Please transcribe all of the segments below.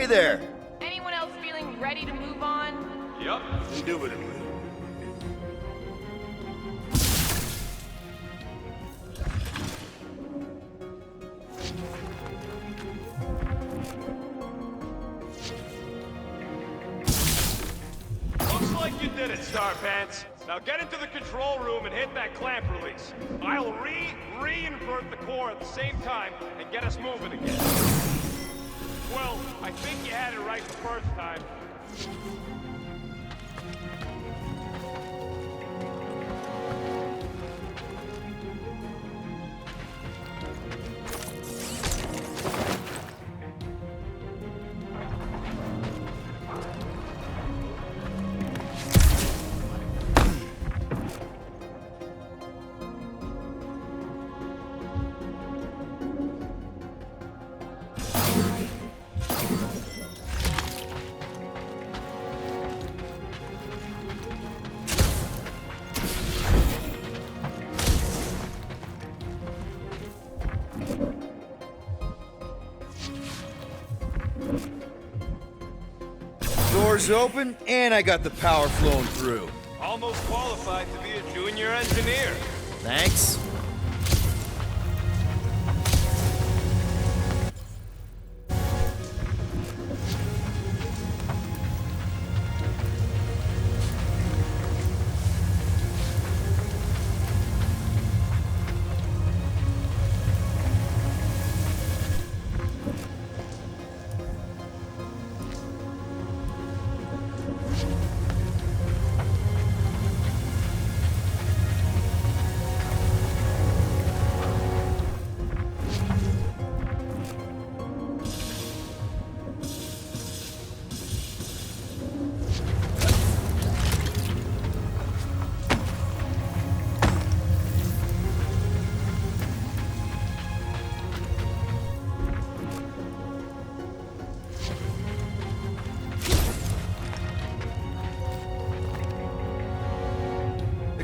there. Anyone else feeling ready to move on? Yep. Indubitably. Looks like you did it, Starpants. Now get into the control room and hit that clamp release. I'll re-invert the core at the same time and get us moving again. Well, I think you had it right the first time. Doors open, and I got the power flowing through. Almost qualified to be a junior engineer. Thanks.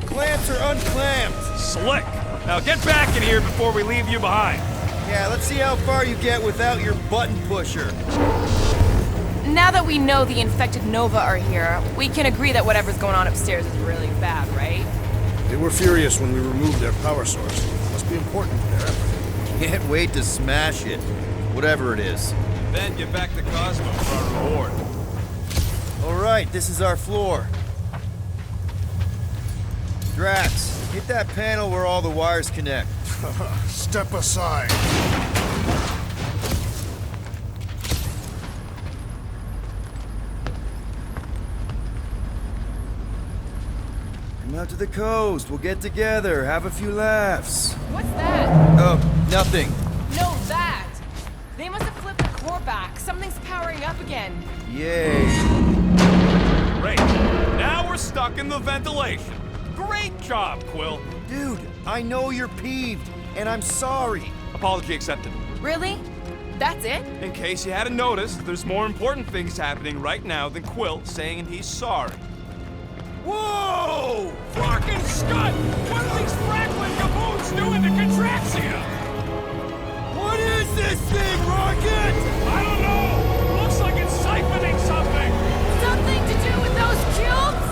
Clamps are unclamped. Slick. Now get back in here before we leave you behind. Yeah, let's see how far you get without your button pusher. Now that we know the infected Nova are here, we can agree that whatever's going on upstairs is really bad, right? They were furious when we removed their power source. Must be important to their effort. Can't wait to smash it. Whatever it is. Then get back to Cosmo for our reward. Alright, this is our floor. Drax, hit that panel where all the wires connect. Step aside. Come out to the coast. We'll get together, have a few laughs. What's that? Oh, nothing. No, that! They must have flipped the core back. Something's powering up again. Yay. Great. Now we're stuck in the ventilation. Great job, Quill. Dude, I know you're peeved, and I'm sorry. Apology accepted. Really? That's it? In case you hadn't noticed, there's more important things happening right now than Quill saying he's sorry. Whoa! Fucking Scud! What are these Franklin gaboons doing to Contraxia? What is this thing, Rocket? I don't know! Looks like it's siphoning something! Something to do with those cubes?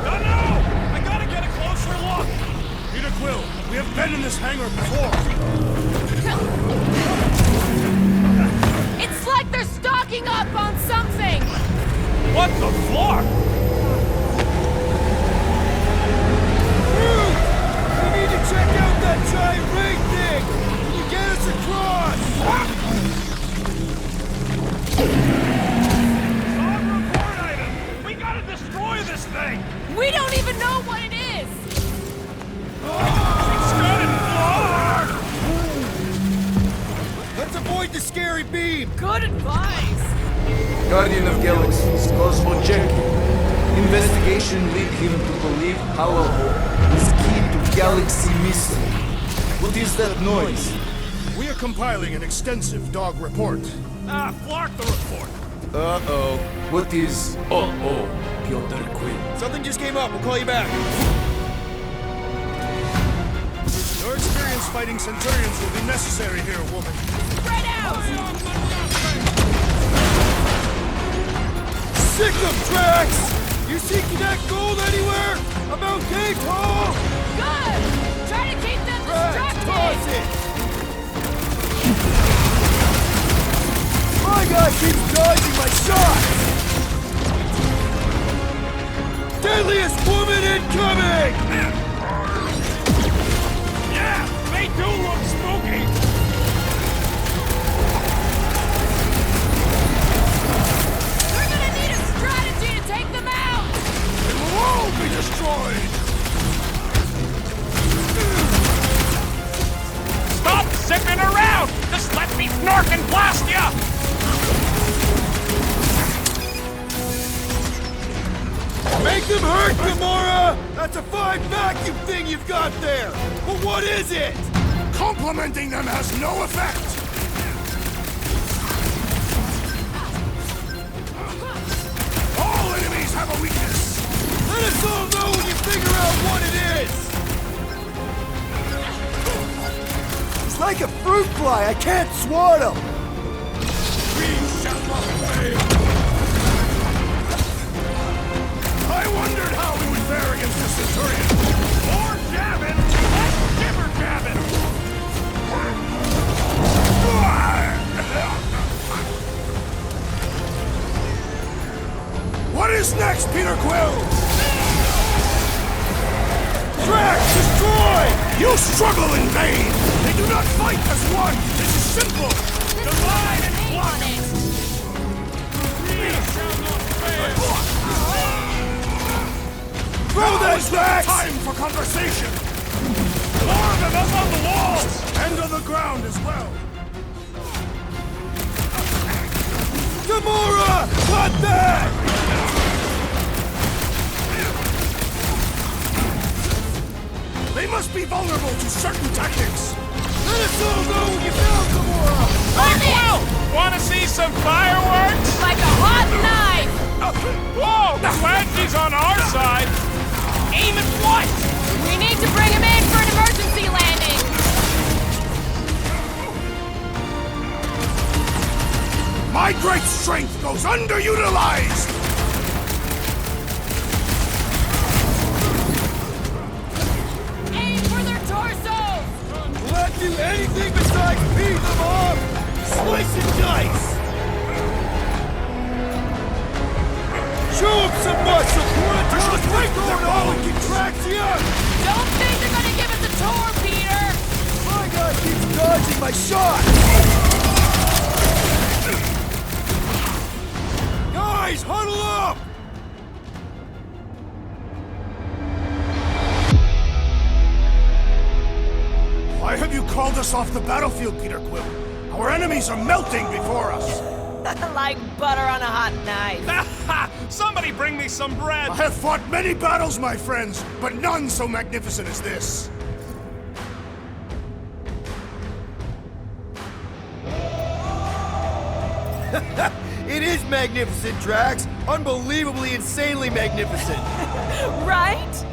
Don't know! I gotta get a closer look! Peter Quill, we have been in this hangar before. It's like they're stocking up on something! What the fuck? Dude, we need to check out that giant ray thing! Can you get us across? Dog report item! We gotta destroy this thing! We don't even know what it is! It's got it blocked! Let's avoid the scary beam! Good advice! Guardian of Galaxies, Cosmo Jenkins. Investigation lead him to believe Howell is key to galaxy mystery. What is that noise? We are compiling an extensive dog report. Ah, Flark the report! Uh-oh. What is Piotr Quill? Something just came up. We'll call you back. Your experience fighting Centurions will be necessary here, woman. Spread out! sick of tracks! You see Cadet Gold anywhere? About Cape Hall? Good! Try to keep them Tracks, toss distracted! it! My guy keeps dodging my shots! Deadliest woman incoming! Yeah, they do look spooky! We're gonna need a strategy to take them out! It will all be destroyed! Stop zipping around! Just let me snork and blast ya! Make them hurt, Gamora! That's a fine vacuum thing you've got there! But what is it? Complimenting them has no effect! All enemies have a weakness! Let us all know when you figure out what it is! It's like a fruit fly, I can't swat him! We shall not fail! I wondered how we would fare against the Centurion! More jabbing! Less jibber jabbing! What is next, Peter Quill? Drax, destroy! You struggle in vain! They do not fight as one! This is simple! Divide and Name on pluck! it! We shall not fail! Throw that, Drax! Time for conversation! More of them up on the walls! And on the ground as well! Gamora! Cut that! They must be vulnerable to certain tactics! Let us all know when you found Gamora! Hey, Quill! Wanna see some fireworks? Like a hot knife! Whoa! Glad she's on our side! Aim at what? We need to bring him in for an emergency landing! My great strength goes underutilized! Aim for their torsos! Will that do anything besides beat them off? Slice and dice! Show them some muscle! Just break their ball and contract here! Don't think they're gonna give us a tour, Peter! My guy keeps dodging my shot! Guys, huddle up! Why have you called us off the battlefield, Peter Quill? Our enemies are melting before us! Like butter on a hot knife. Somebody bring me some bread! I have fought many battles, my friends, but none so magnificent as this. It is magnificent, Drax. Unbelievably, insanely magnificent. Right?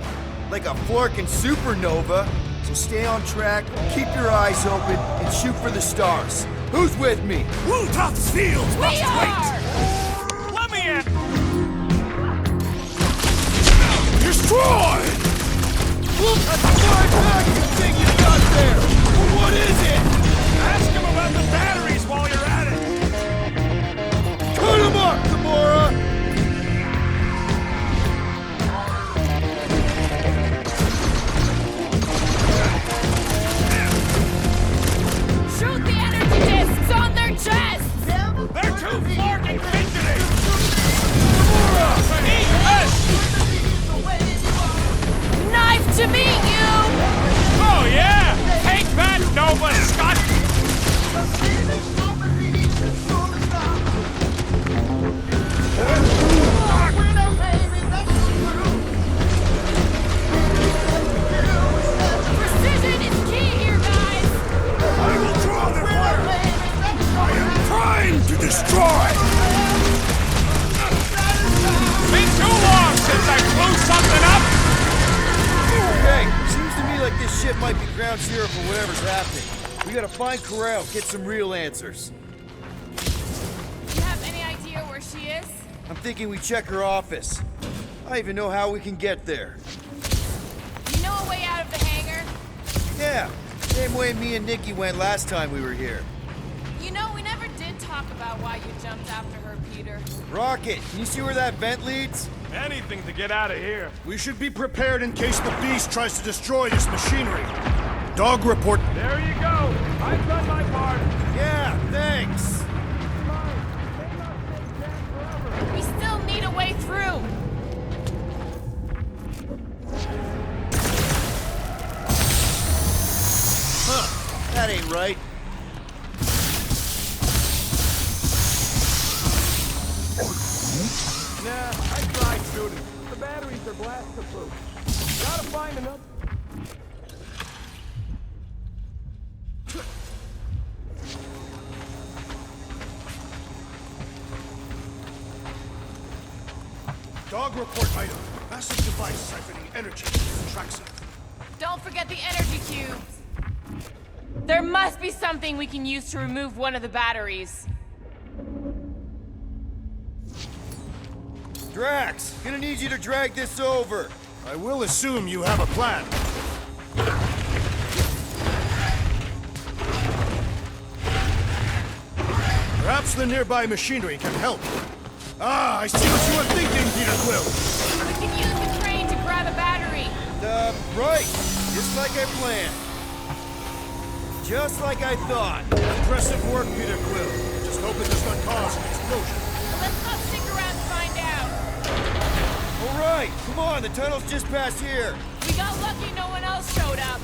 Like a flirking supernova. So stay on track, keep your eyes open, and shoot for the stars. Who's with me? Wultoth's fields We must are! Let me in! Destroy! That's a fine vacuum thing you've got there! But what is it? Ask him about the batteries while you're at it! Cut him up, Gamora! Shoot the energy discs on their chests! They're too flarking fidgety! Gamora! Eat us! Knife to meet you! Oh yeah! Take that, Nova Scott! Precision is key here, guys! I will draw their fire! I am primed to destroy! Been too long since I blew something up! Okay, seems to me like this ship might be ground zero for whatever's happening. We gotta find Corel, get some real answers. You have any idea where she is? I'm thinking we check her office. I even know how we can get there. You know a way out of the hangar? Yeah, same way me and Nikki went last time we were here. You know, we never did talk about why you jumped after her, Peter. Rocket, can you see where that vent leads? Anything to get out of here. We should be prepared in case the beast tries to destroy this machinery. Dog report. There you go. I've done my part. Yeah, thanks. We still need a way through. Huh, that ain't right. Nah, I tried shooting. The batteries are blast-proof. Gotta find another... Dog report item. Massive device siphoning energy from the track set. Don't forget the energy cubes. There must be something we can use to remove one of the batteries. Drax, gonna need you to drag this over. I will assume you have a plan. Perhaps the nearby machinery can help. Ah, I see what you were thinking, Peter Quill. We can use the crane to grab a battery. Right. Just like I planned. Just like I thought. Impressive work, Peter Quill. Just hope it does not cause an explosion. Let's not stick around to find out. All right, come on, the tunnel's just past here. We got lucky no one else showed up.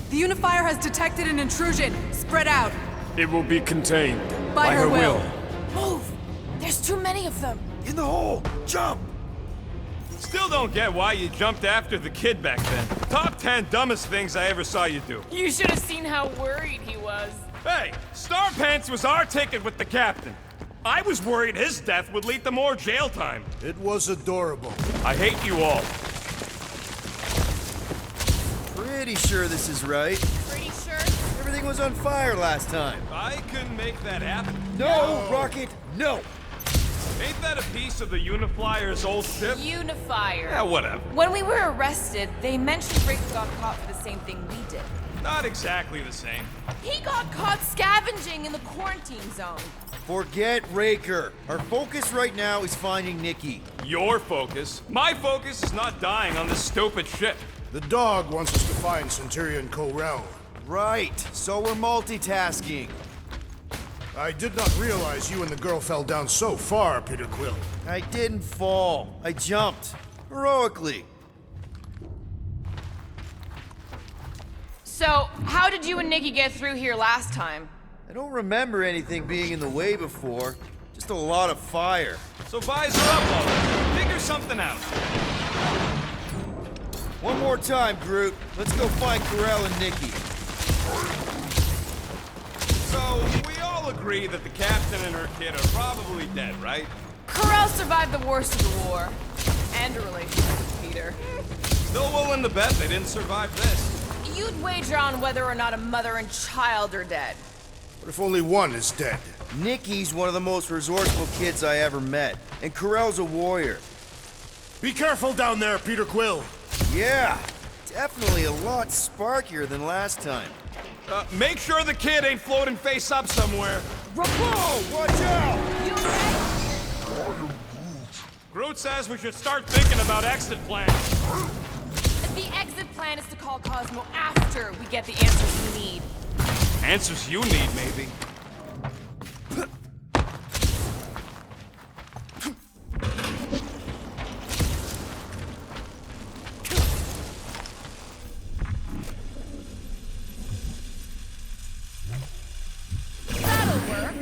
The Unifier has detected an intrusion. Spread out. It will be contained. By her will. Move! There's too many of them. In the hole! Jump! Still don't get why you jumped after the kid back then. Top 10 dumbest things I ever saw you do. You should have seen how worried he was. Hey, Star Pants was our ticket with the captain. I was worried his death would lead to more jail time. It was adorable. I hate you all. Pretty sure this is right. Pretty sure? Everything was on fire last time. I couldn't make that happen. No, Rocket, no! Ain't that a piece of the Uniflyer's old ship? Unifier. Yeah, whatever. When we were arrested, they mentioned Rick got caught for the same thing we did. Not exactly the same. He got caught scavenging in the quarantine zone. Forget Raker. Our focus right now is finding Nikki. Your focus. My focus is not dying on this stupid ship. The dog wants us to find Centurion Ko-Rel. Right, so we're multitasking. I did not realize you and the girl fell down so far, Peter Quill. I didn't fall. I jumped. Heroically. So, how did you and Nikki get through here last time? I don't remember anything being in the way before. Just a lot of fire. So visor up, Lola. Figure something out. One more time, Groot. Let's go find Ko-Rel and Nikki. So, we all agree that the captain and her kid are probably dead, right? Ko-Rel survived the worst of the war. And a relationship with Peter. Still willing to bet they didn't survive this. You'd wager on whether or not a mother and child are dead. What if only one is dead? Nikki's one of the most resourceful kids I ever met. And Ko-Rel's a warrior. Be careful down there, Peter Quill. Yeah, definitely a lot sparkier than last time. Make sure the kid ain't floating face up somewhere. Whoa, watch out! You okay? Groot says we should start thinking about exit plans. The exit plan is to call Cosmo after we get the answers we need. Answers you need, maybe. That'll work.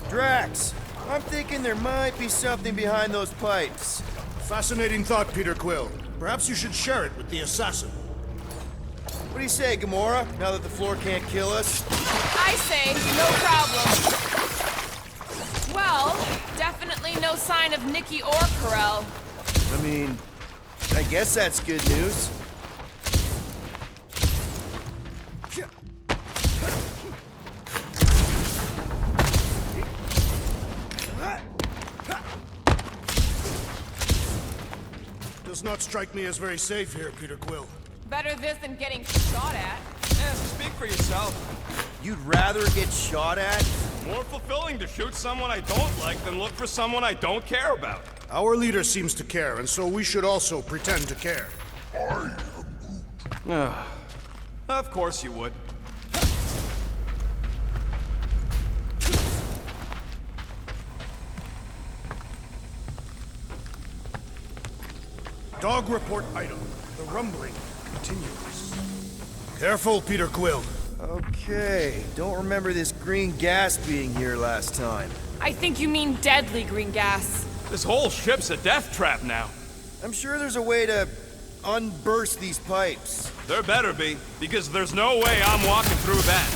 Drax, I'm thinking there might be something behind those pipes. Fascinating thought, Peter Quill. Perhaps you should share it with the assassin. What do you say, Gamora, now that the floor can't kill us? I say, no problem. Well, definitely no sign of Nikki or Ko-Rel. I mean, I guess that's good news. Does not strike me as very safe here, Peter Quill. Better this than getting shot at. Yeah, speak for yourself. You'd rather get shot at? More fulfilling to shoot someone I don't like than look for someone I don't care about. Our leader seems to care, and so we should also pretend to care. Of course you would. Dog report item. The rumbling continues. Careful, Peter Quill. Okay, don't remember this green gas being here last time. I think you mean deadly green gas. This whole ship's a death trap now. I'm sure there's a way to unburst these pipes. There better be, because there's no way I'm walking through that.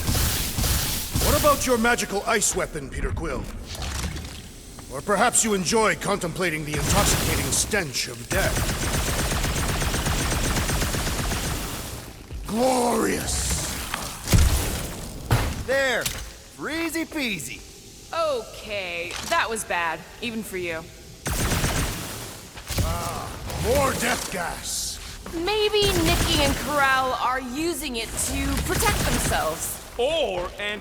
What about your magical ice weapon, Peter Quill? Or perhaps you enjoy contemplating the intoxicating stench of death. Glorious! There! Easy peasy! Okay, that was bad, even for you. More death gas! Maybe Nikki and Corral are using it to protect themselves. Or, and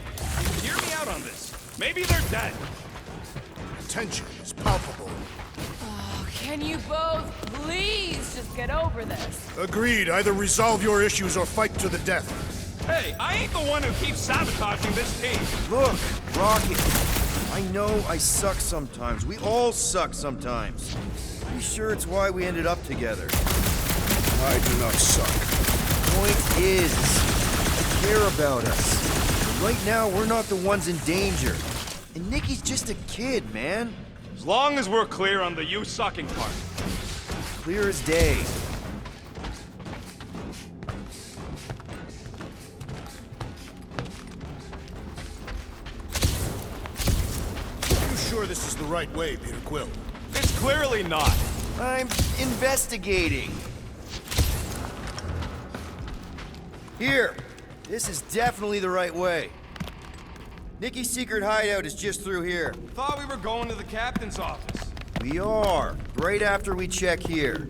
hear me out on this, maybe they're dead. Tension is palpable. Can you both please just get over this? Agreed. Either resolve your issues or fight to the death. Hey, I ain't the one who keeps sabotaging this team. Look, Rocket. I know I suck sometimes. We all suck sometimes. Pretty sure it's why we ended up together. I do not suck. Point is, you care about us. Right now, we're not the ones in danger. And Nikki's just a kid, man. As long as we're clear on the you sucking part. Clear as day. Are you sure this is the right way, Peter Quill? It's clearly not. I'm investigating. Here. This is definitely the right way. Nikki's secret hideout is just through here. Thought we were going to the captain's office. We are. Right after we check here.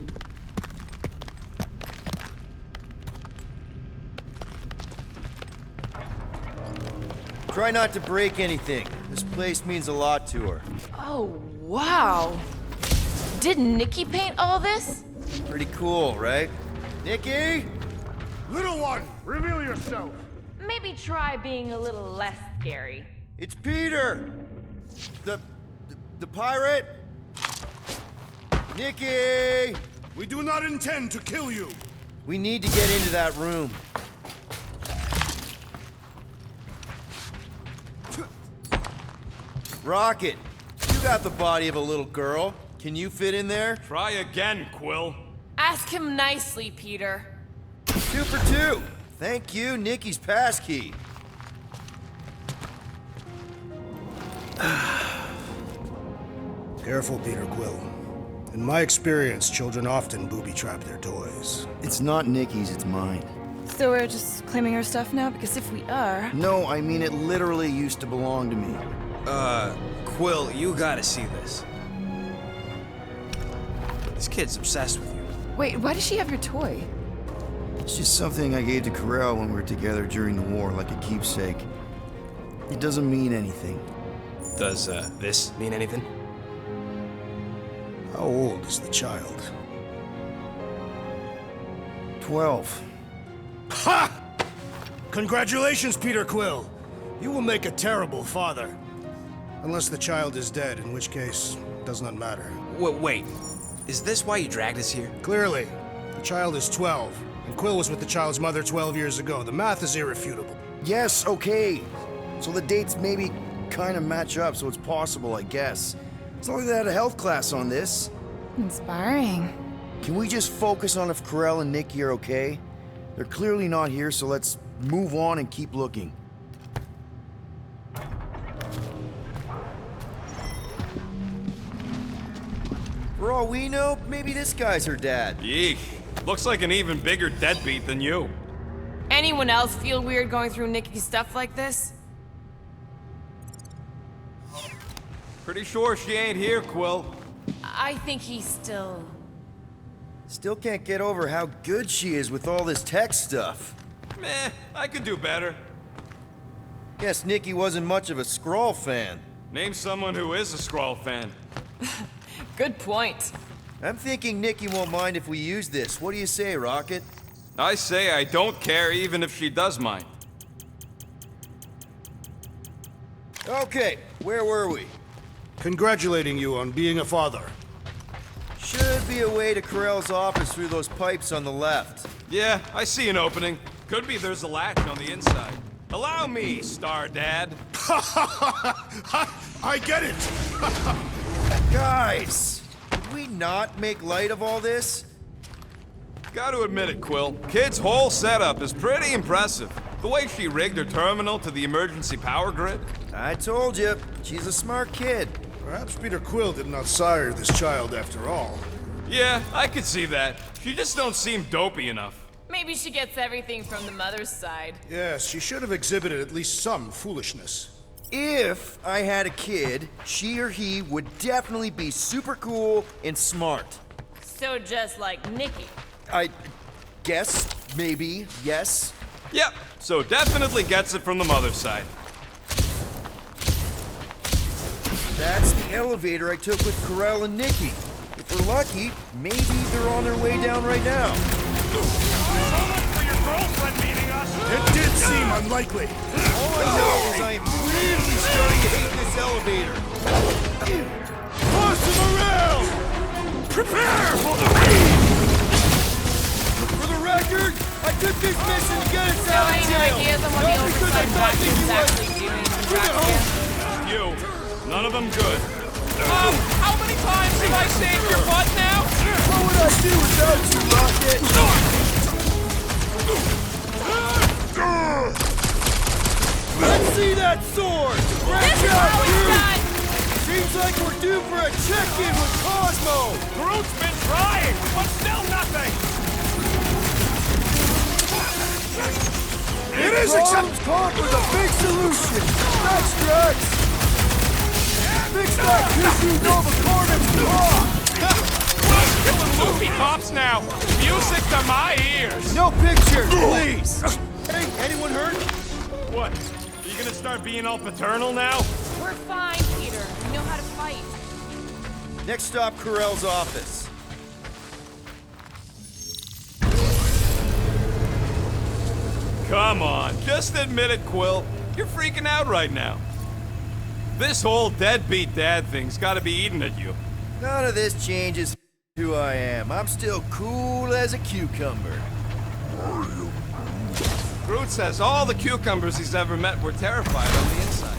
Try not to break anything. This place means a lot to her. Oh, wow. Did Nikki paint all this? Pretty cool, right? Nikki? Little one, reveal yourself. Maybe try being a little less scary. It's Peter! The pirate? Nikki! We do not intend to kill you. We need to get into that room. Rocket, you got the body of a little girl. Can you fit in there? Try again, Quill. Ask him nicely, Peter. 2 for 2. Thank you, Nikki's passkey. Careful, Peter Quill. In my experience, children often booby-trap their toys. It's not Nikki's, it's mine. So we're just claiming her stuff now? Because if we are... No, I mean it literally used to belong to me. Quill, you gotta see this. This kid's obsessed with you. Wait, why does she have your toy? It's just something I gave to Corral when we were together during the war, like a keepsake. It doesn't mean anything. Does, this mean anything? How old is the child? 12. Ha! Congratulations, Peter Quill. You will make a terrible father. Unless the child is dead, in which case, it does not matter. Wait. Is this why you dragged us here? Clearly, the child is 12, and Quill was with the child's mother 12 years ago. The math is irrefutable. Yes, okay. So the dates maybe kind of match up, so it's possible, I guess. It's not like they had a health class on this. Inspiring. Can we just focus on if Corral and Nikki are okay? They're clearly not here, so let's move on and keep looking. For all we know, maybe this guy's her dad. Yeek. Looks like an even bigger deadbeat than you. Anyone else feel weird going through Nikki's stuff like this? Pretty sure she ain't here, Quill. I think he's still... Still can't get over how good she is with all this tech stuff. Meh, I could do better. Guess Nikki wasn't much of a Skrull fan. Name someone who is a Skrull fan. Good point. I'm thinking Nikki won't mind if we use this. What do you say, Rocket? I say I don't care even if she does mind. Okay, where were we? Congratulating you on being a father. Should be a way to Corell's office through those pipes on the left. Yeah, I see an opening. Could be there's a latch on the inside. Allow me, Star Dad. I get it! Guys, did we not make light of all this? Gotta admit it, Quill. Kid's whole setup is pretty impressive. The way she rigged her terminal to the emergency power grid. I told you, she's a smart kid. Perhaps Peter Quill did not sire this child after all. Yeah, I could see that. She just don't seem dopey enough. Maybe she gets everything from the mother's side. Yes, she should have exhibited at least some foolishness. If I had a kid, she or he would definitely be super cool and smart. So just like Nikki. I guess, maybe, yes. Yep, so definitely gets it from the mother's side. That's the elevator I took with Corell and Nikki. If we're lucky, maybe they're on their way down right now. So much for your girlfriend meeting us. It did seem unlikely. All I know is I am really starting to hate this elevator. Toss him around! Prepare for the raid! For the record, I took this mission to get us So out of any jail. ideas on what Not the because I oversight thought factor that is you was... actually doing to track you? You. None of them good. How many times have I saved your butt now? What would I do without you, Rocket? Let's see that sword! This Branch is out, how it's dude! done! Seems like we're due for a check-in with Cosmo! Groot's been trying, but still nothing. It is accepted! Conquer the big solution! That's Drax! Fix that QC Nova Cornix block! Killing loopy cops now. Music to my ears. No picture, please! Hey, anyone hurt? What? Are you gonna start being all paternal now? We're fine, Peter. We know how to fight. Next stop, Corell's office. Come on, just admit it, Quill. You're freaking out right now. This whole deadbeat dad thing's gotta be eating at you. None of this changes who I am. I'm still cool as a cucumber. Groot says all the cucumbers he's ever met were terrified on the inside.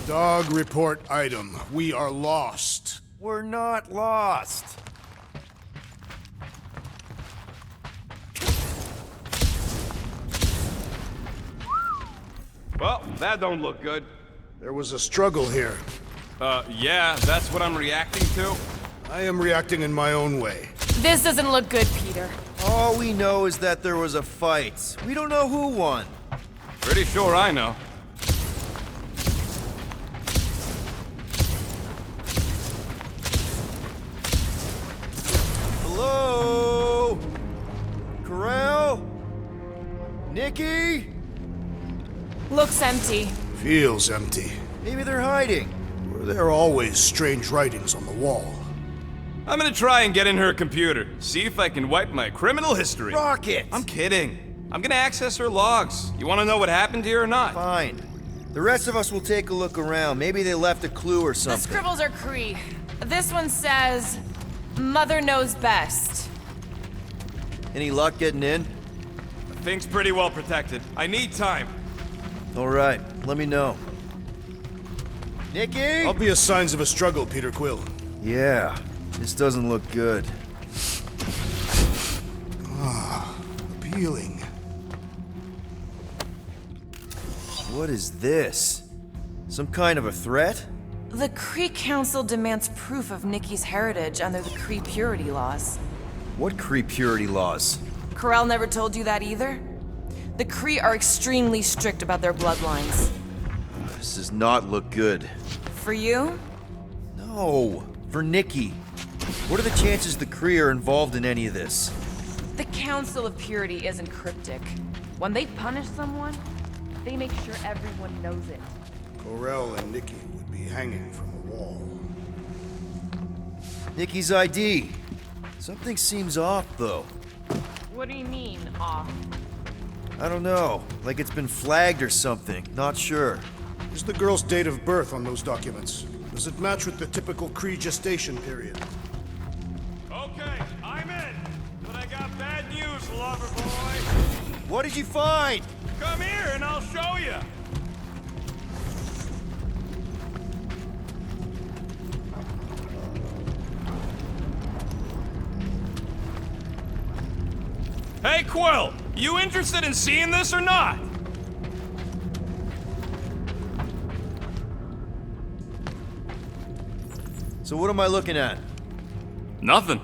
Dog report item. We are lost. We're not lost. Well, that don't look good. There was a struggle here. Yeah, that's what I'm reacting to. I am reacting in my own way. This doesn't look good, Peter. All we know is that there was a fight. We don't know who won. Pretty sure I know. Hello? Corell? Nikki? Looks empty. Feels empty. Maybe they're hiding. Were there always strange writings on the wall? I'm gonna try and get in her computer, see if I can wipe my criminal history. Rocket! I'm kidding. I'm gonna access her logs. You wanna know what happened here or not? Fine. The rest of us will take a look around. Maybe they left a clue or The something. scribbles are Kree. This one says, Mother knows best. Any luck getting in? Thing's pretty well protected. I need time. All right, let me know. Nikki? I'll be a signs of a struggle, Peter Quill. Yeah, this doesn't look good. Appealing. What is this? Some kind of a threat? The Kree Council demands proof of Nikki's heritage under the Kree purity laws. What Kree purity laws? Corell never told you that either? The Kree are extremely strict about their bloodlines. This does not look good. For you? No, for Nikki. What are the chances the Kree are involved in any of this? The Council of Purity isn't cryptic. When they punish someone, they make sure everyone knows it. Corell and Nikki would be hanging from a wall. Nikki's ID. Something seems off, though. What do you mean, off? I don't know. Like it's been flagged or something. Not sure. Is the girl's date of birth on those documents? Does it match with the typical Kree gestation period? Okay, I'm in. But I got bad news, lover boy. What did you find? Come here and I'll show you. Hey, Quill! You interested in seeing this or not? So what am I looking at? Nothing.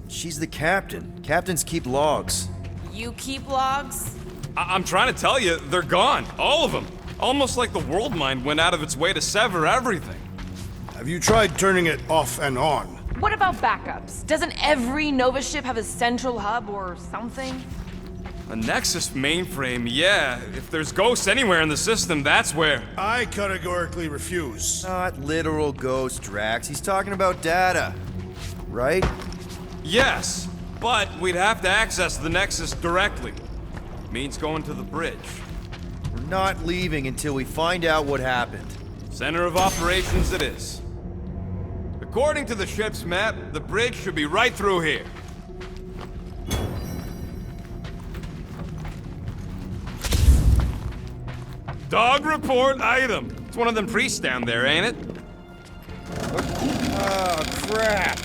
She's the captain. Captains keep logs. You keep logs? I'm trying to tell you, they're gone. All of them. Almost like the world mind went out of its way to sever everything. Have you tried turning it off and on? What about backups? Doesn't every Nova ship have a central hub or something? A Nexus mainframe, yeah. If there's ghosts anywhere in the system, that's where. I categorically refuse. Not literal ghost, Drax. He's talking about data. Right? Yes, but we'd have to access the Nexus directly. Means going to the bridge. We're not leaving until we find out what happened. Center of operations it is. According to the ship's map, the bridge should be right through here. Dog report item. It's one of them priests down there, ain't it? Oh, crap.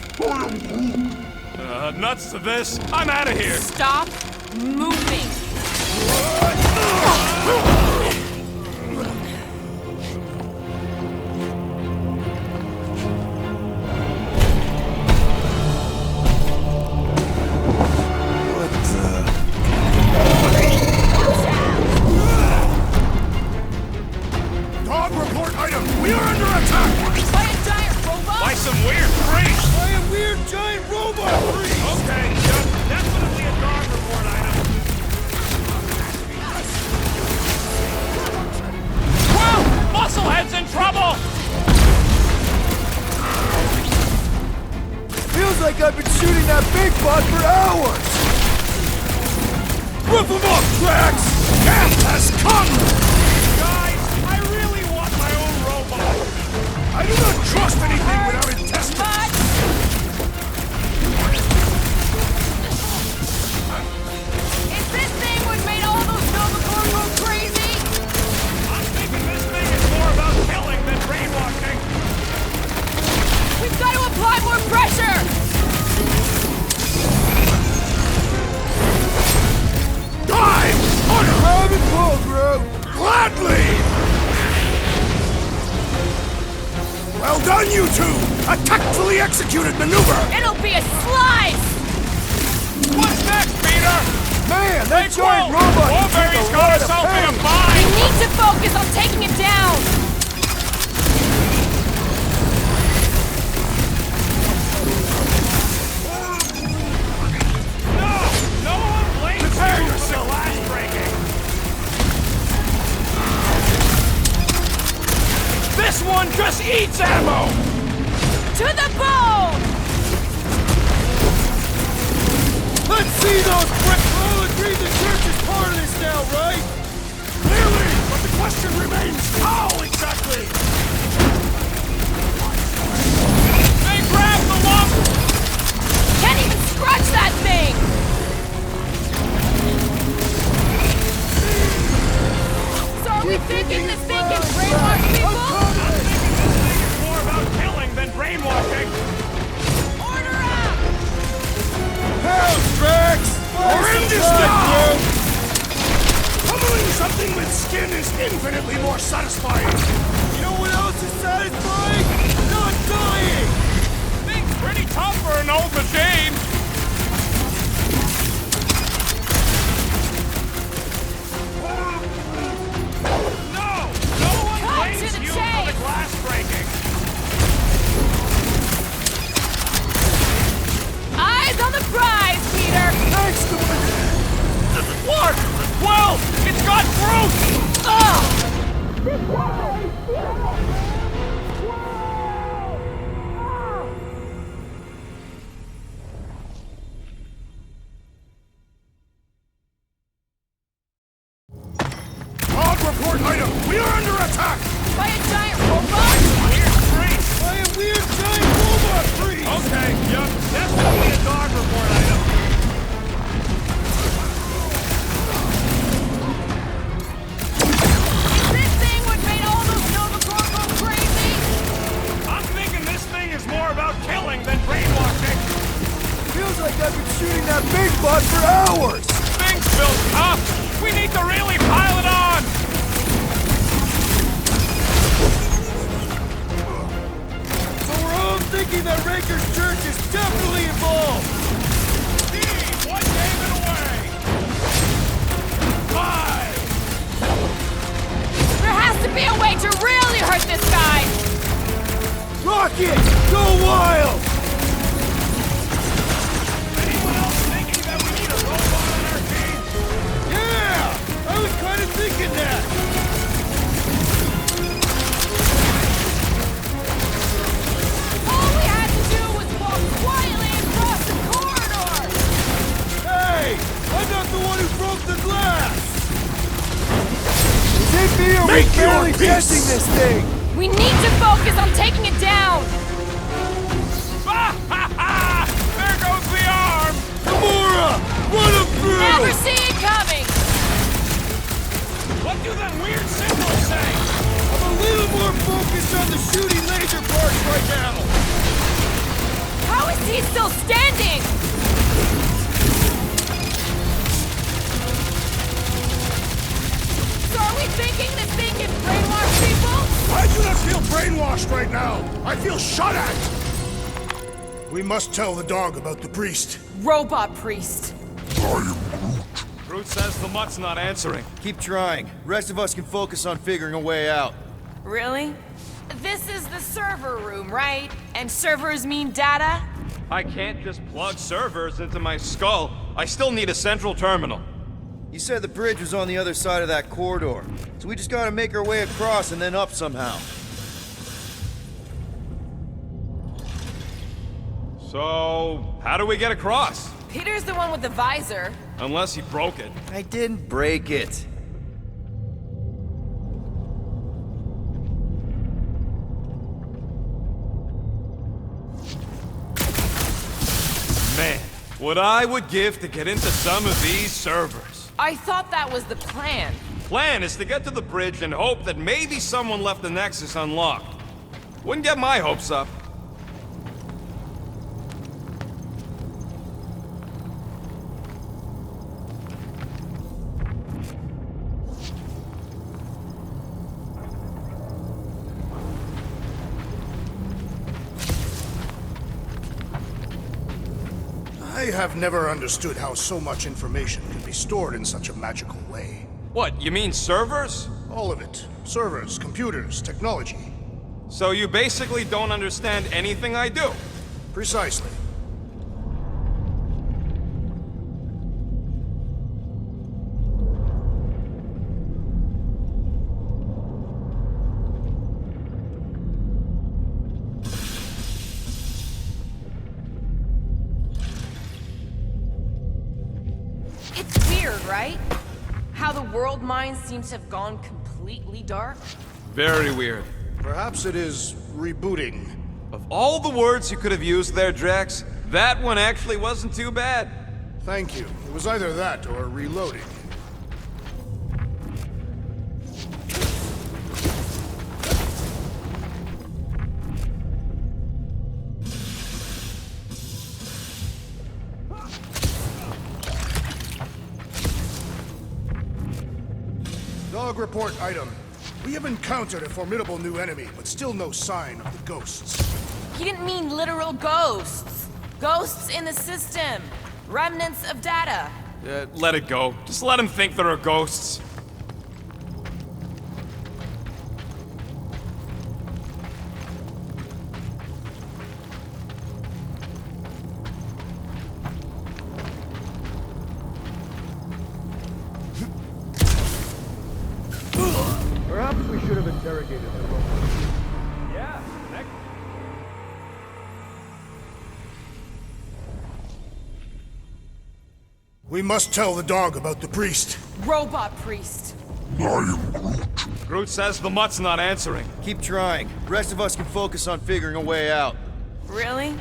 Nuts to this. I'm out of here. Stop moving. Dog report item! We are under attack! By a giant robot? By some weird priest. By a weird giant robot! Okay, yep, definitely a dog report item. Whoa! Musclehead's in trouble! Feels like I've been shooting that big bot for hours! Rip him up, Drax! Death has come! Guys, I really want my own robot. I do not trust anything without it tested! Is this thing what made all those Novacorn go crazy? I'm thinking this thing is more about killing than brainwashing. We've got to apply more pressure! Die! Grab and pull, Groot! Gladly! Well done, you two! A tactfully executed maneuver! It'll be a slice! What's next, Peter? Man, that Hey, giant Quill! robot Wolverine's took a got lot of herself in a pain. We bind! need to focus on taking it down! No one blames Prepare you for the yourself. glass breaking. This one just eats ammo! To the bone! Let's see those bricks! We're all agreed the church is part of this now, right? Clearly, but the question remains, how exactly? They grabbed the lump! Can't even scratch that thing! So are we thinking this thing can brainwash people? It's more about killing than brainwashing. Order out! Hell, Drax! We're in this now! Pummeling something with skin is infinitely more satisfying! You know what else is satisfying? Not dying! Thing's pretty tough for an old machine. Guard report item. Is this thing what made all those Nova Corps go crazy? I'm thinking this thing is more about killing than brainwashing. Feels like I've been shooting that big bot for hours! Things feel tough. We need to really pile it on. So we're all thinking that Raker's Church is definitely involved! Steve, what gave it away? 5. There has to be a way to really hurt this guy! Rocket! Go wild! Anyone else thinking that we need a robot on our team? Yeah! I was kind of thinking that! All we had to do was walk quietly across the corridor! Hey! I'm not the one who broke the glass! Is it me or Make we your barely peace! testing this thing? We need to focus on taking it down! There goes the arm. Gamora! Run him through! Never see it coming! What do them weird symbols say? I'm a little more focused on the shooting laser parts right now! How is he still standing? So are we thinking this thing can brainwash people? I do not feel brainwashed right now. I feel shot at. We must tell the dog about the priest. Robot priest. Groot says the mutt's not answering. Keep trying. Rest of us can focus on figuring a way out. Really? This is the server room, right? And servers mean data? I can't just plug servers into my skull. I still need a central terminal. You said the bridge was on the other side of that corridor, so we just gotta make our way across and then up somehow. So, how do we get across? Peter's the one with the visor. Unless he broke it. I didn't break it. Man, what I would give to get into some of these servers. I thought that was the plan. Plan is to get to the bridge and hope that maybe someone left the Nexus unlocked. Wouldn't get my hopes up. I have never understood how so much information can be stored in such a magical way. What, you mean servers? All of it. Servers, computers, technology. So you basically don't understand anything I do? Precisely. It's weird, right? How the world mind seems to have gone completely dark. Very weird. Perhaps it is rebooting. Of all the words you could have used there, Drax, that one actually wasn't too bad. Thank you. It was either that or reloading. Dog report item. We have encountered a formidable new enemy, but still no sign of the ghosts. He didn't mean literal ghosts. Ghosts in the system. Remnants of data. Let it go. Just let him think there are ghosts. Perhaps we should have interrogated the robot. Yeah, next. We must tell the dog about the priest. Robot priest. Groot says the mutt's not answering. Keep trying. Rest of us can focus on figuring a way out. Really?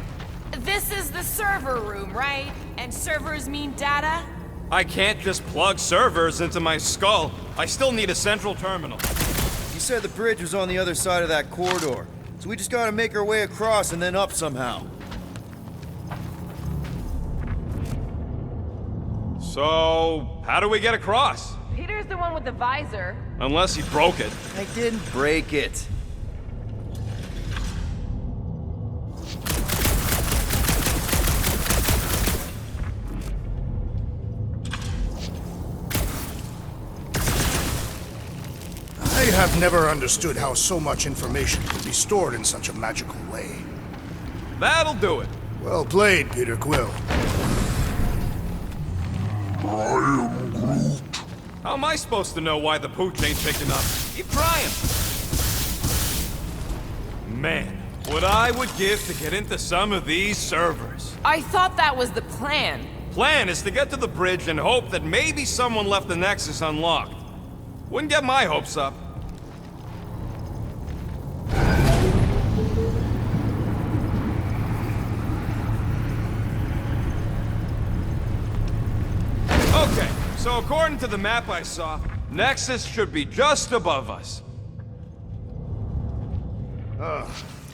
This is the server room, right? And servers mean data? I can't just plug servers into my skull. I still need a central terminal. You said the bridge was on the other side of that corridor, so we just gotta make our way across and then up somehow. So, how do we get across? Peter's the one with the visor. Unless he broke it. I didn't break it. I have never understood how so much information could be stored in such a magical way. That'll do it. Well played, Peter Quill. How am I supposed to know why the pooch ain't picking up? Keep trying. Man, what I would give to get into some of these servers. I thought that was the plan. Plan is to get to the bridge and hope that maybe someone left the Nexus unlocked. Wouldn't get my hopes up. Okay, so according to the map I saw, Nexus should be just above us.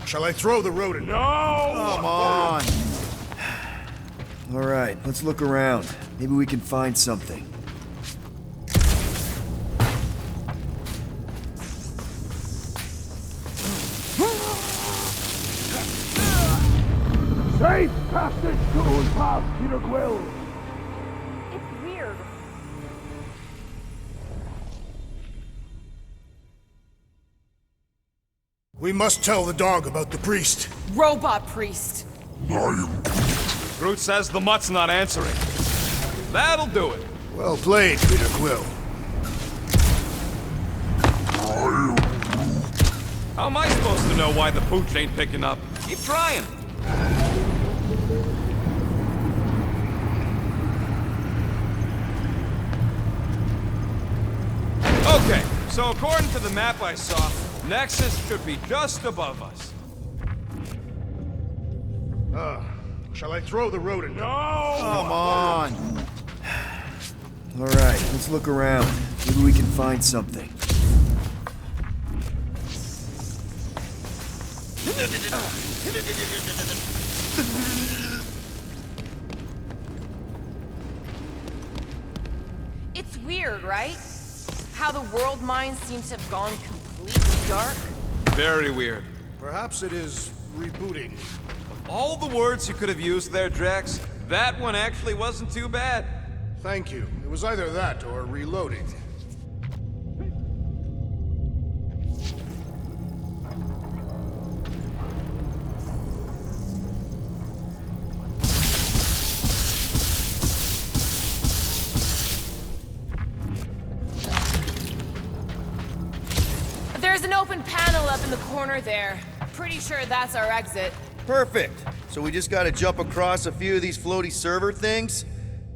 Shall I throw the rodent? No! Come on! Alright, let's look around. Maybe we can find something. Safe passage to and past Peter Quill. It's weird. We must tell the dog about the priest. Robot priest. Groot says the mutt's not answering. That'll do it. Well played, Peter Quill. How am I supposed to know why the pooch ain't picking up? Keep trying. Okay, so according to the map I saw, Nexus should be just above us. Shall I throw the rodent? No! Come on! Alright, let's look around. Maybe we can find something. It's weird, right? How the world mind seems to have gone completely dark. Very weird. Perhaps it is rebooting. All the words you could have used there, Drax, that one actually wasn't too bad. Thank you. It was either that or reloading. There's an open panel up in the corner there. Pretty sure that's our exit. Perfect! So we just gotta jump across a few of these floaty server things?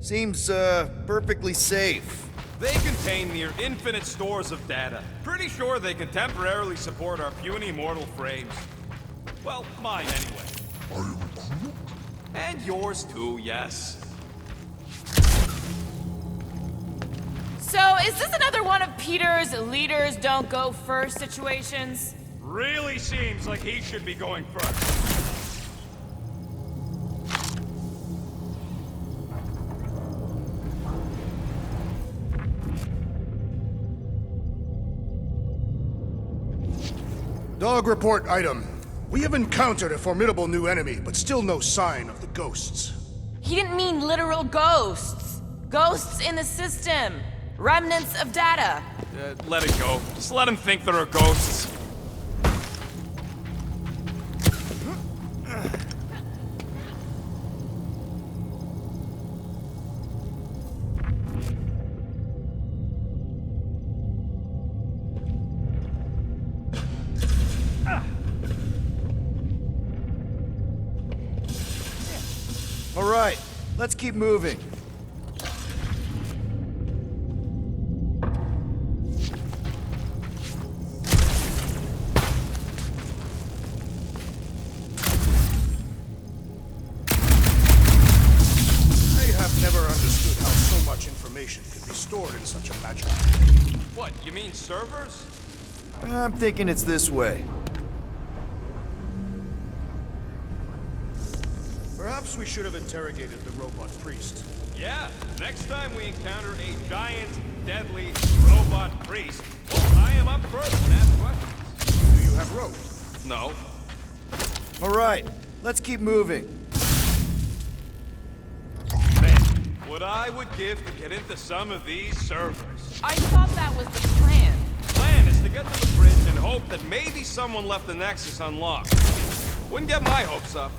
Seems, perfectly safe. They contain near infinite stores of data. Pretty sure they can temporarily support our puny mortal frames. Well, mine anyway. And yours too, yes. So, is this another one of Peter's leaders don't go first situations? Really seems like he should be going first. Dog report item. We have encountered a formidable new enemy, but still no sign of the ghosts. He didn't mean literal ghosts. Ghosts in the system. Remnants of data. Let it go. Just let him think there are ghosts. Alright, let's keep moving. can be stored in such a magic. What, you mean servers? I'm thinking it's this way. Perhaps we should have interrogated the robot priest. Yeah, next time we encounter a giant, deadly robot priest, we'll tie him up first and ask questions. Do you have rope? No. All right, let's keep moving. Man, what I would give to get into some of these servers. I thought that was the plan. Plan is to get to the bridge and hope that maybe someone left the Nexus unlocked. Wouldn't get my hopes up.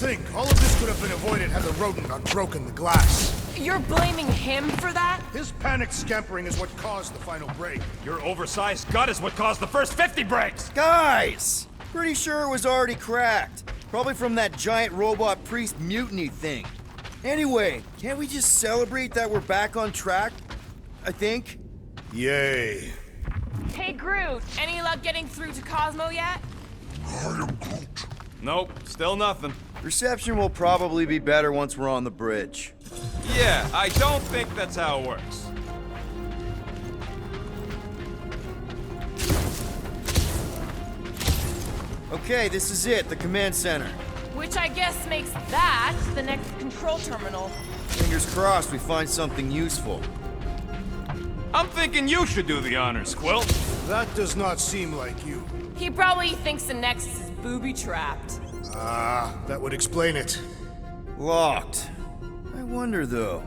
Think, all of this could have been avoided had the rodent not broken the glass. You're blaming him for that? His panicked scampering is what caused the final break. Your oversized gut is what caused the first 50 breaks! Guys! Pretty sure it was already cracked. Probably from that giant robot priest mutiny thing. Anyway, can't we just celebrate that we're back on track? I think. Yay. Hey, Groot, any luck getting through to Cosmo yet? Nope, still nothing. Reception will probably be better once we're on the bridge. Yeah, I don't think that's how it works. Okay, this is it, the command center. Which I guess makes that the next control terminal. Fingers crossed we find something useful. I'm thinking you should do the honors, Quill. That does not seem like you. He probably thinks the Nexus is booby-trapped. Ah, that would explain it. Locked. I wonder, though.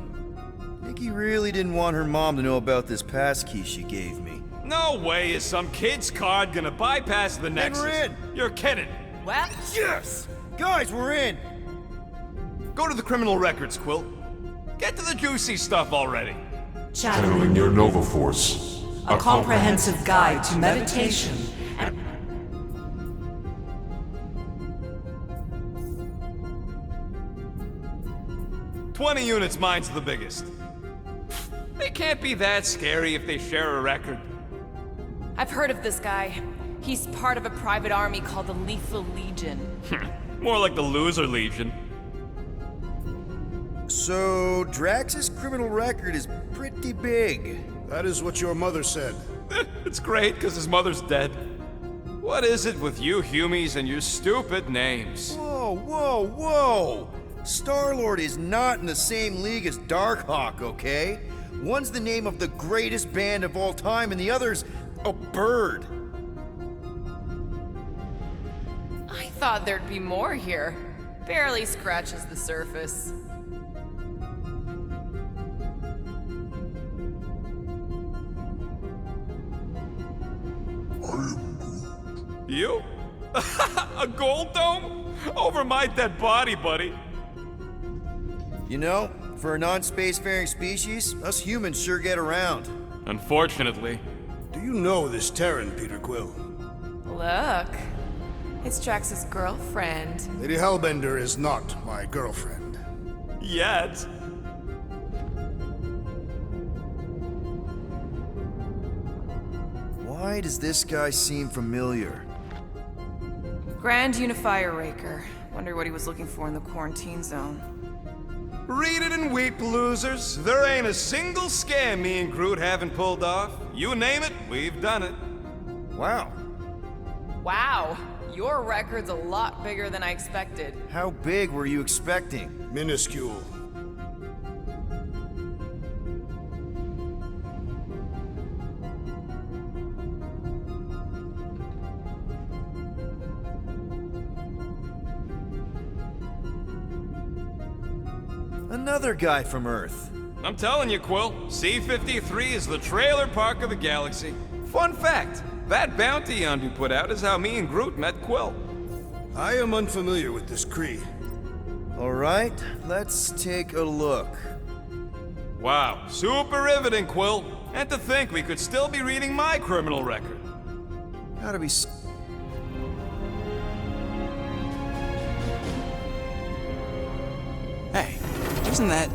Nikki really didn't want her mom to know about this passkey she gave me. No way is some kid's card gonna bypass the Nexus. we're in. You're kidding. Well, Yes! Guys, we're in! Go to the criminal records, Quill. Get to the juicy stuff already. Channeling your Nova Force. A comprehensive guide to meditation and... 20 units, mine's the biggest. They can't be that scary if they share a record. I've heard of this guy. He's part of a private army called the Lethal Legion. More like the Loser Legion. So, Drax's criminal record is pretty big. That is what your mother said. It's great, because his mother's dead. What is it with you Humies and your stupid names? Whoa, whoa, whoa! Star-Lord is not in the same league as Darkhawk, okay? One's the name of the greatest band of all time, and the other's a bird. I thought there'd be more here. Barely scratches the surface. You? A gold dome? Over my dead body, buddy. You know, for a non-spacefaring species, us humans sure get around. Unfortunately. Do you know this Terran, Peter Quill? Look. It's Drax's girlfriend. Lady Hellbender is not my girlfriend. Yet. Why does this guy seem familiar? Grand Unifier Raker. Wonder what he was looking for in the quarantine zone. Read it and weep, losers. There ain't a single scam me and Groot haven't pulled off. You name it, we've done it. Wow. Wow. Your record's a lot bigger than I expected. How big were you expecting? Minuscule. Another guy from Earth. I'm telling you, Quill, C-53 is the trailer park of the galaxy. Fun fact, that bounty hound you put out is how me and Groot met Quill. I am unfamiliar with this Kree. All right, let's take a look. Wow, super riveting, Quill. And to think we could still be reading my criminal record. Gotta be. Hey, isn't that...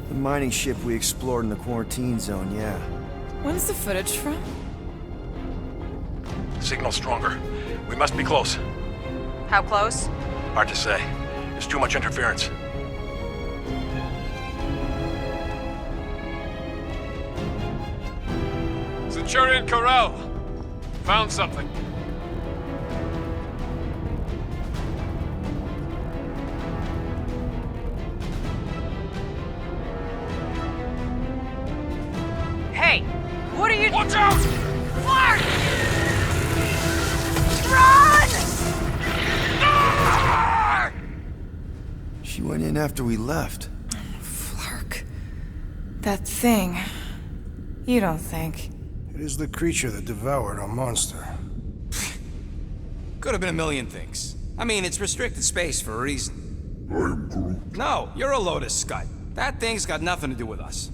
The mining ship we explored in the quarantine zone, yeah. When's the footage from? Signal stronger. We must be close. How close? Hard to say. There's too much interference. Centurion Corral! Found something. Hey! What are you— Watch out! Clark! Run! She went in after we left. Flark. That thing. You don't think? It is the creature that devoured our monster. Could have been a million things. I mean, it's restricted space for a reason. I'm Groot. No, you're a Lotus Scut. That thing's got nothing to do with us.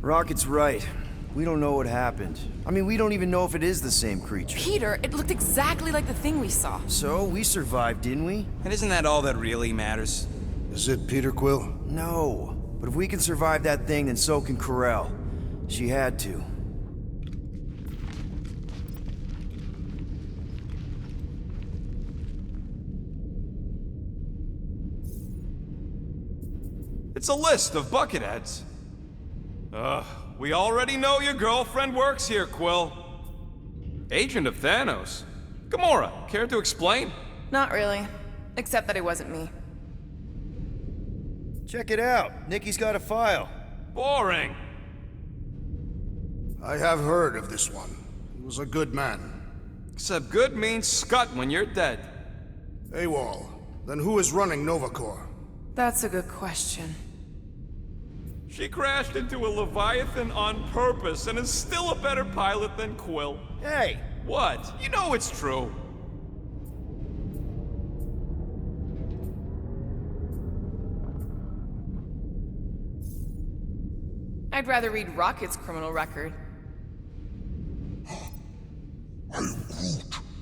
Rocket's right. We don't know what happened. I mean, we don't even know if it is the same creature. Peter, it looked exactly like the thing we saw. So, we survived, didn't we? And isn't that all that really matters? Is it Peter Quill? No. But if we can survive that thing, then so can Corel. She had to. It's a list of bucketheads. We already know your girlfriend works here, Quill. Agent of Thanos. Gamora, care to explain? Not really. Except that it wasn't me. Check it out. Nikki's got a file. Boring. I have heard of this one. He was a good man. Except good means scut when you're dead. AWOL. Then who is running Nova Corps? That's a good question. She crashed into a Leviathan on purpose and is still a better pilot than Quill. Hey! What? You know it's true. I'd rather read Rocket's criminal record.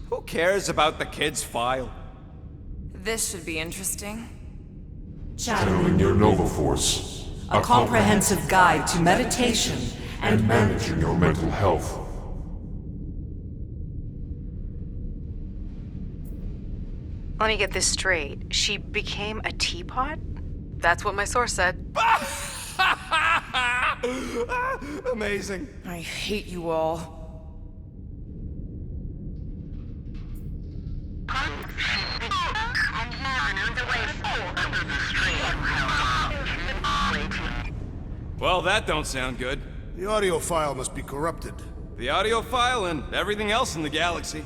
Who cares about the kid's file? This should be interesting. Channeling your Nova Force. A comprehensive guide to meditation and managing your mental health. Let me get this straight. She became a teapot? That's what my source said. Amazing. I hate you all. Well, that don't sound good. The audio file must be corrupted. The audio file and everything else in the galaxy.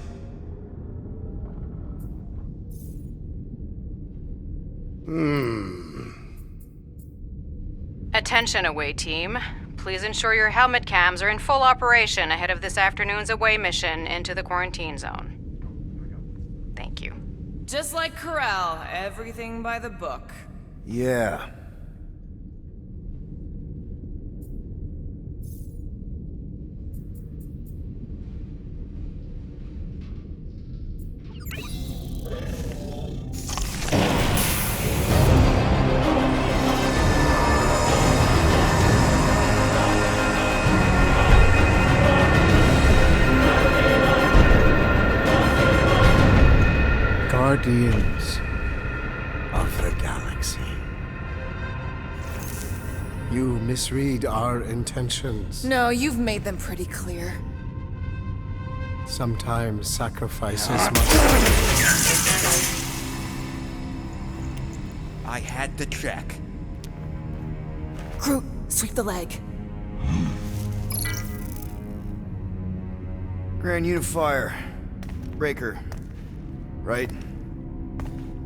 Attention, away team. Please ensure your helmet cams are in full operation ahead of this afternoon's away mission into the quarantine zone. Thank you. Just like Corel, everything by the book. Yeah. Guardians of the Galaxy. You misread our intentions. No, you've made them pretty clear. Sometimes sacrifices must... I had to check. Groot, sweep the leg. Grand Unifier. Breaker. Right?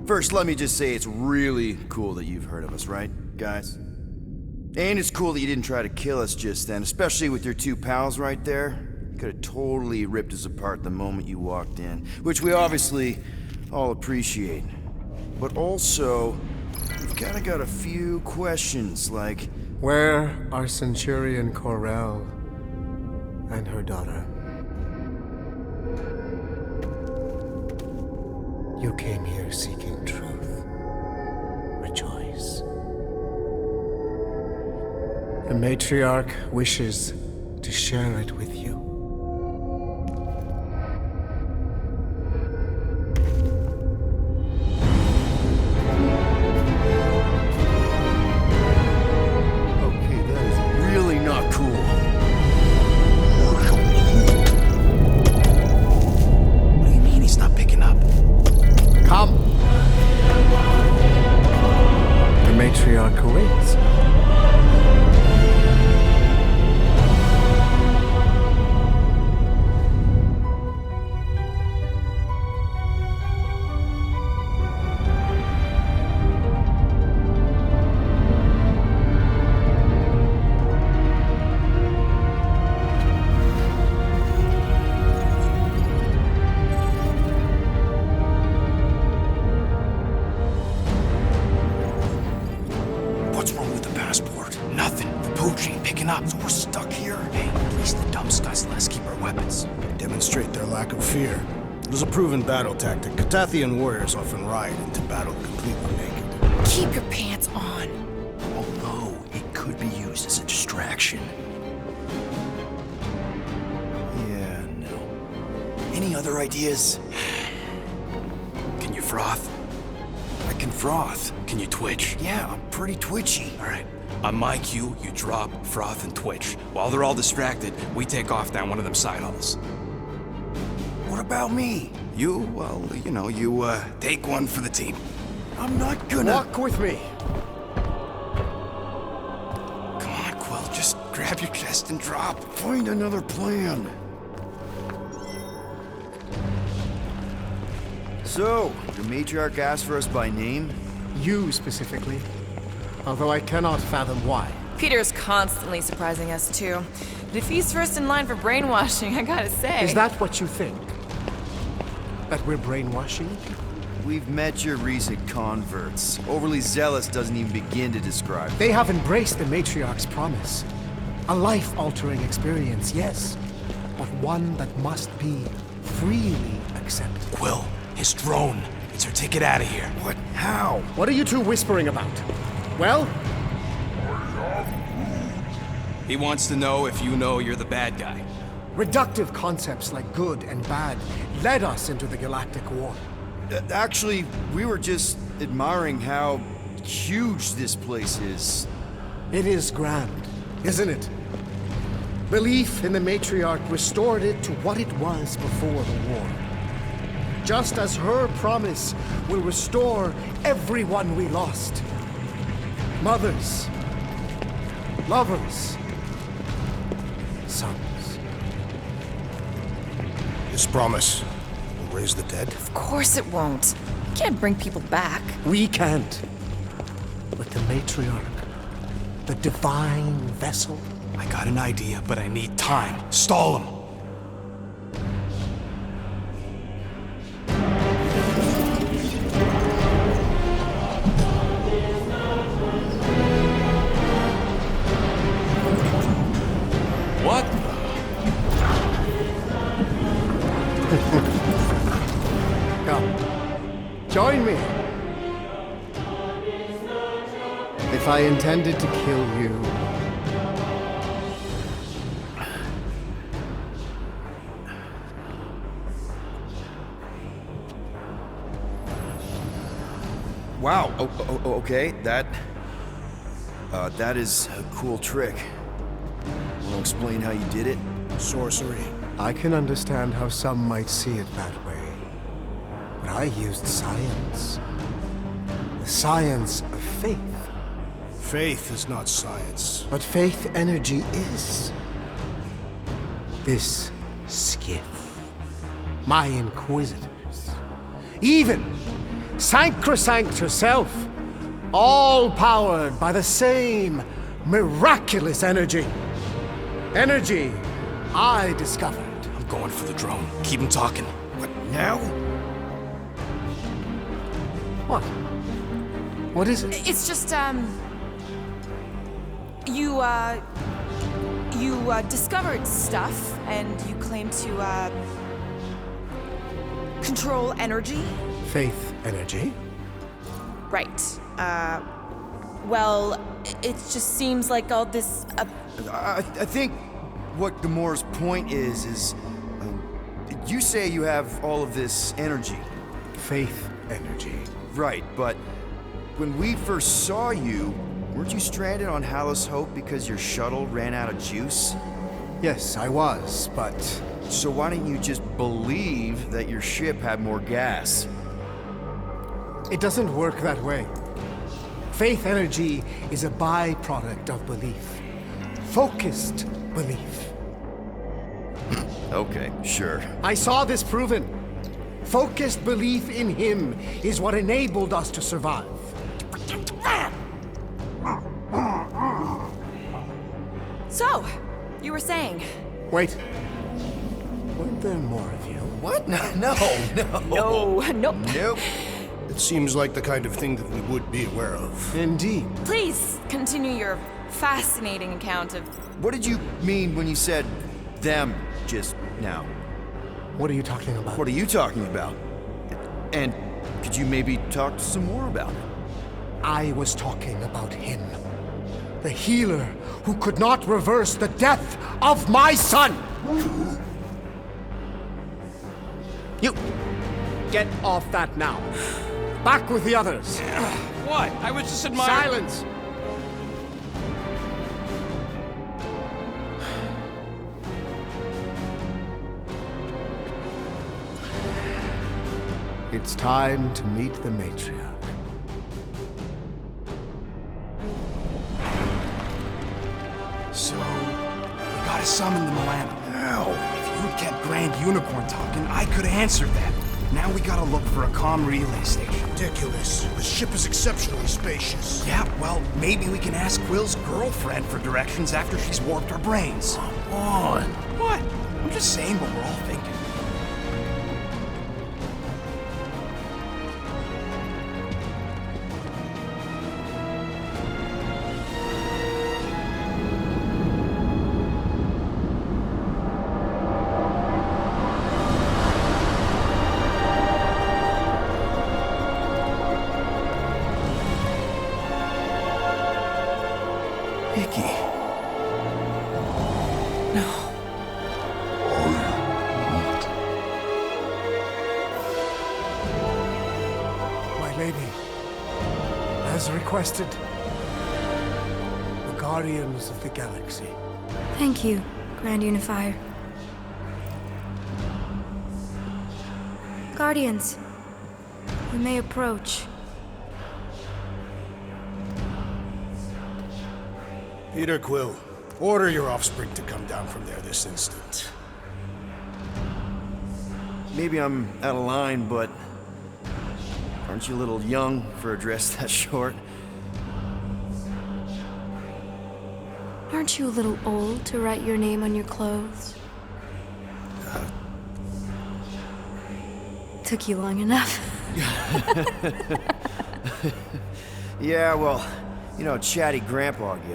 First, let me just say it's really cool that you've heard of us, right, guys? And it's cool that you didn't try to kill us just then, especially with your two pals right there. You could have totally ripped us apart the moment you walked in, which we obviously all appreciate. But also, we've kind of got a few questions, like... Where are Centurion Corell and her daughter? You came here seeking truth. Rejoice. The matriarch wishes to share it with you. Okay, that is really not cool. What do you mean he's not picking up? Come! The matriarch awaits. What's wrong with the passport? Nothing. The pooch ain't picking up, so we're stuck here. Hey, at least the dumb scuzz let us keep our weapons. Demonstrate their lack of fear. It was a proven battle tactic. Katathian warriors often ride into battle completely naked. Keep your pants on. Although, it could be used as a distraction. Yeah, no. Any other ideas? Can you froth? I can froth. Can you twitch? Yeah, I'm pretty twitchy. All right. On my cue, you drop, froth, and twitch. While they're all distracted, we take off down one of them side halls. What about me? You, well, you know, you, take one for the team. I'm not gonna... Walk with me. Come on, Quill, just grab your chest and drop. Find another plan. So, the matriarch asked for us by name? You specifically. Although I cannot fathom why. Peter's constantly surprising us, too. But if he's first in line for brainwashing, I gotta say... Is that what you think? That we're brainwashing? We've met your recent converts. Overly zealous doesn't even begin to describe it. They have embraced the matriarch's promise. A life-altering experience, yes. But one that must be freely accepted. Quill, his drone. It's our ticket out of here. What? How? What are you two whispering about? Well? He wants to know if you know you're the bad guy. Reductive concepts like good and bad led us into the Galactic War. Actually, we were just admiring how huge this place is. It is grand, isn't it? Belief in the matriarch restored it to what it was before the war. Just as her promise will restore everyone we lost. Mothers, lovers, sons. His promise will raise the dead? Of course it won't. You can't bring people back. We can't. But the matriarch, the divine vessel. I got an idea, but I need time. Stall him. What? Come. Join me. If I intended to kill you, Wow. Okay. That is a cool trick. Wanna explain how you did it? Sorcery. I can understand how some might see it that way. But I used science. The science of faith. Faith is not science. But faith energy is. This skiff. My inquisitors. Even Sacrosanct herself, all powered by the same miraculous energy. Energy I discovered. I'm going for the drone. Keep him talking. What, now? What? What is it? It's just, you discovered stuff, and you claim to, control energy? Faith energy? Right. Well, it just seems like all this, I think what Gamora's point is, you say you have all of this energy. Faith energy. Right, but when we first saw you, weren't you stranded on Hallis Hope because your shuttle ran out of juice? Yes, I was, but... So why didn't you just believe that your ship had more gas? It doesn't work that way. Faith energy is a byproduct of belief. Focused belief. Okay, sure. I saw this proven. Focused belief in him is what enabled us to survive. So, you were saying... Wait. Weren't there more of you? What? No. Nope. Nope. It seems like the kind of thing that we would be aware of. Indeed. Please, continue your fascinating account of... What did you mean when you said them just now? What are you talking about? What are you talking about? And could you maybe talk some more about it? I was talking about him. The healer who could not reverse the death of my son! You! Get off that now. Back with the others. What? I was just admiring... Silence! It's time to meet the matriarch. So, we gotta summon the Milano. Now, If you'd kept Grand Unicorn talking, I could've answered that. Now we gotta look for a comm relay station. ridiculous. The ship is exceptionally spacious. Yeah, well, maybe we can ask Quill's girlfriend for directions after she's warped our brains. Come on. What? I'm just saying what we're all thinking. As requested, the Guardians of the Galaxy. Thank you, Grand Unifier. Guardians, you may approach. Peter Quill, order your offspring to come down from there this instant. Maybe I'm out of line, but aren't you a little young for a dress that short? Aren't you a little old to write your name on your clothes? Took you long enough. Yeah, well, you know, chatty grandpa, yeah.